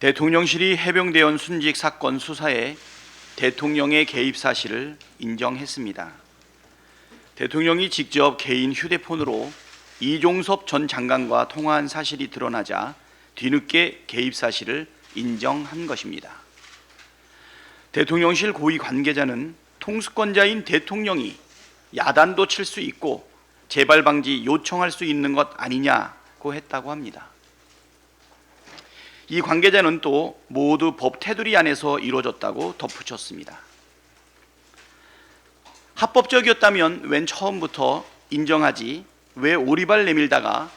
대통령실이 해병대원 순직 사건 수사에 대통령의 개입 사실을 인정했습니다. 대통령이 직접 개인 휴대폰으로 이종섭 전 장관과 통화한 사실이 드러나자 뒤늦게 개입 사실을 인정한 것입니다. 대통령실 고위 관계자는 통수권자인 대통령이 야단도 칠 수 있고 재발 방지 요청할 수 있는 것 아니냐고 했다고 합니다. 이 관계자는 또 모두 법 테두리 안에서 이루어졌다고 덧붙였습니다. 합법적이었다면 웬 처음부터 인정하지 왜 오리발 내밀다가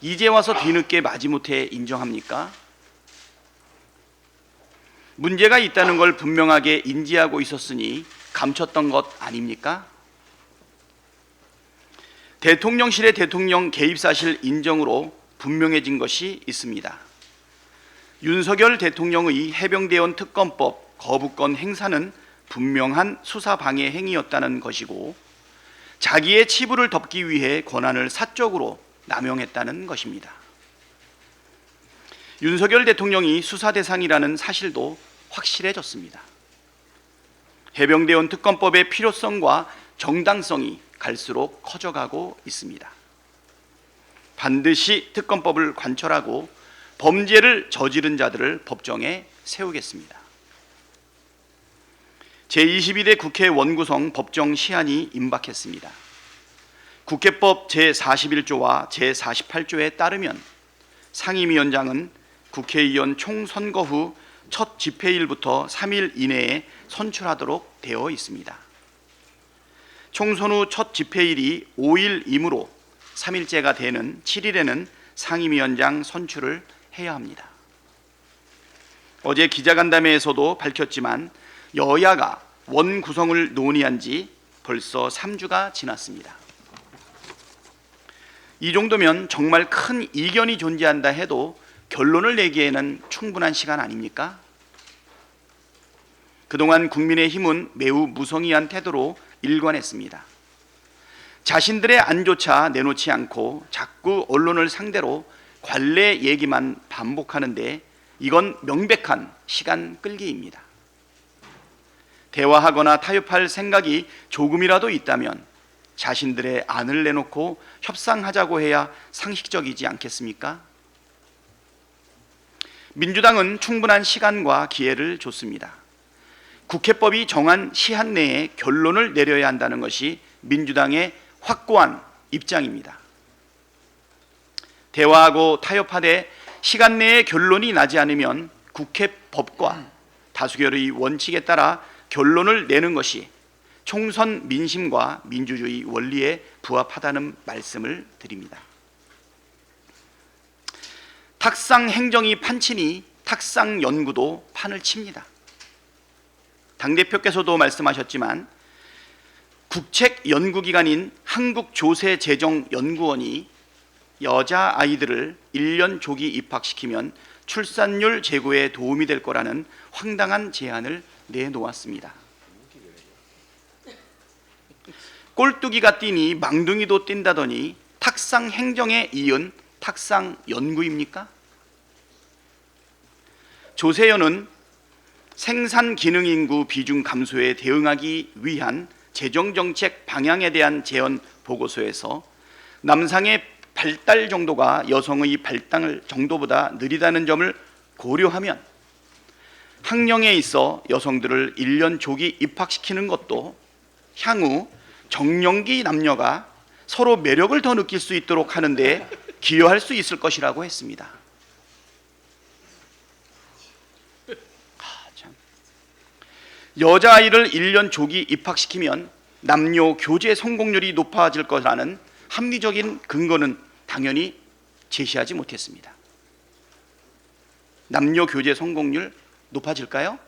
이제 와서 뒤늦게 마지못해 인정합니까? 문제가 있다는 걸 분명하게 인지하고 있었으니 감췄던 것 아닙니까? 대통령실의 대통령 개입 사실 인정으로 분명해진 것이 있습니다. 윤석열 대통령의 해병대원 특검법 거부권 행사는 분명한 수사 방해 행위였다는 것이고 자기의 치부를 덮기 위해 권한을 사적으로 남용했다는 것입니다. 윤석열 대통령이 수사 대상이라는 사실도 확실해졌습니다. 해병대원 특검법의 필요성과 정당성이 갈수록 커져가고 있습니다. 반드시 특검법을 관철하고 범죄를 저지른 자들을 법정에 세우겠습니다. 제22대 국회 원구성 법정 시한이 임박했습니다. 국회법 제41조와 제48조에 따르면 상임위원장은 국회의원 총선거 후 첫 집회일부터 3일 이내에 선출하도록 되어 있습니다. 총선 후 첫 집회일이 5일이므로 3일째가 되는 7일에는 상임위원장 선출을 해야 합니다. 어제 기자간담회에서도 밝혔지만 여야가 원 구성을 논의한 지 벌써 3주가 지났습니다. 이 정도면 정말 큰 이견이 존재한다 해도 결론을 내기에는 충분한 시간 아닙니까? 그동안 국민의힘은 매우 무성의한 태도로 일관했습니다. 자신들의 안조차 내놓지 않고 자꾸 언론을 상대로 관례 얘기만 반복하는데 이건 명백한 시간 끌기입니다. 대화하거나 타협할 생각이 조금이라도 있다면 자신들의 안을 내놓고 협상하자고 해야 상식적이지 않겠습니까? 민주당은 충분한 시간과 기회를 줬습니다. 국회법이 정한 시한 내에 결론을 내려야 한다는 것이 민주당의 확고한 입장입니다. 대화하고 타협하되 시간 내에 결론이 나지 않으면 국회법과 다수결의 원칙에 따라 결론을 내는 것이 총선 민심과 민주주의 원리에 부합하다는 말씀을 드립니다. 탁상 행정이 판치니 탁상 연구도 판을 칩니다. 당대표께서도 말씀하셨지만 국책연구기관인 한국조세재정연구원이 여자아이들을 1년 조기 입학시키면 출산율 제고에 도움이 될 거라는 황당한 제안을 내놓았습니다. 꼴뚜기가 뛰니 망둥이도 뛴다더니 탁상 행정에 이은 탁상 연구입니까? 조세연은 생산 기능 인구 비중 감소에 대응하기 위한 재정정책 방향에 대한 제언 보고서에서 남성의 발달 정도가 여성의 발달 정도보다 느리다는 점을 고려하면 학령에 있어 여성들을 1년 조기 입학시키는 것도 향후 정년기 남녀가 서로 매력을 더 느낄 수 있도록 하는 데 기여할 수 있을 것이라고 했습니다. 여자아이를 1년 조기 입학시키면 남녀 교제 성공률이 높아질 거라는 합리적인 근거는 당연히 제시하지 못했습니다. 남녀 교제 성공률 높아질까요?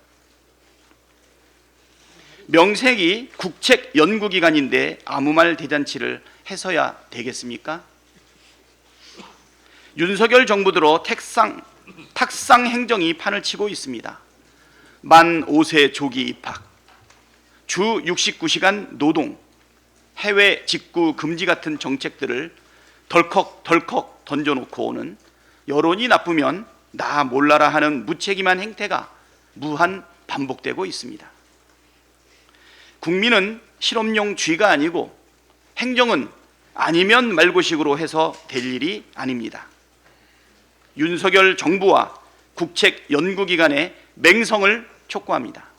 명색이 국책연구기관인데 아무 말 대잔치를 해서야 되겠습니까? 윤석열 정부 들어 탁상 행정이 판을 치고 있습니다. 만 5세 조기 입학, 주 69시간 노동, 해외 직구 금지 같은 정책들을 덜컥 던져놓고 오는 여론이 나쁘면 나 몰라라 하는 무책임한 행태가 무한 반복되고 있습니다. 국민은 실험용 쥐가 아니고 행정은 아니면 말고식으로 해서 될 일이 아닙니다. 윤석열 정부와 국책 연구기관의 맹성을 촉구합니다.